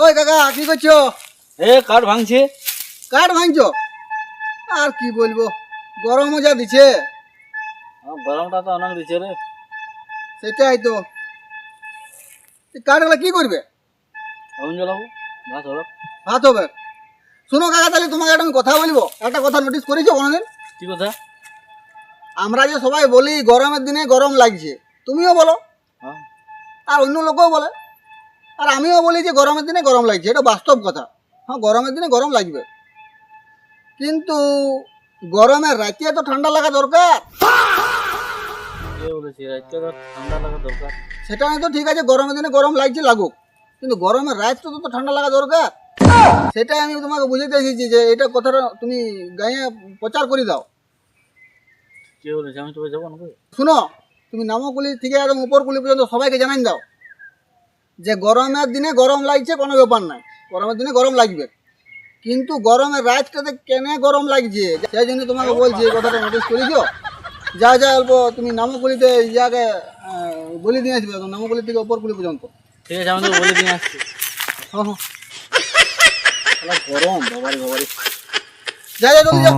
ওই কাকা কি করছো? কাঠ ভাঙছে। কাঠ ভাঙছো? আর কি বলবো, গরমও যা দিছে। গরমটা তো অনেক দিচ্ছে রে। সেটাই তো। কাঠগুলো কি করবে? আগুন জ্বালাবো, ভাত হলো। ভাত হবে। শোনো কাকা, তাহলে তোমাকে একটা আমি কথা বলবো। একটা কথা নোটিস করেছো কোনোদিন? কি কথা? আমরা যে সবাই বলি গরমের দিনে গরম লাগছে, তুমিও বলো হ্যাঁ, আর অন্য লোকও বলে, আর আমিও বলি যে গরমের দিনে গরম লাগছে। এটা বাস্তব কথা। হ্যাঁ, গরমের দিনে গরম লাগবে, কিন্তু গরমের রাতে তো ঠান্ডা লাগা দরকার। কে বলেছি রাতটা তো ঠান্ডা লাগা দরকার? সেটা নয় তো ঠিক আছে, গরমের দিনে গরম লাগছে লাগুক, কিন্তু গরমের রাত তো ঠান্ডা লাগা দরকার। সেটাই আমি তোমাকে বুঝাতে এসেছি যে এটা কথাটা তুমি গায়ে প্রচার করে দাও। কে বলেছি? আমি তোকে যাবো না কই? শুনো, তুমি নামকুলি থেকে একদম উপর কুলি পর্যন্ত সবাইকে জানাই দাও যে গরমের দিনে গরম লাগছে, কোনো ব্যাপার নাই, গরমের দিনে গরম লাগবে, কিন্তু গরমের রাতটাতে কেন গরম লাগছে সেই জন্য তোমাকে বলছি, এই কথাটা নোটিস করেছো? যা যা অল্প তুমি নামকুলিতে ইয়াকে বলে দিয়ে আসবে, নামকুলি থেকে উপর কুলি পর্যন্ত। ঠিক আছে, আমি তো বলে দিয়ে আসছি। হ্যাঁ হ্যাঁ, গরম বাবারি বাবারি, যা যা জলদি যা।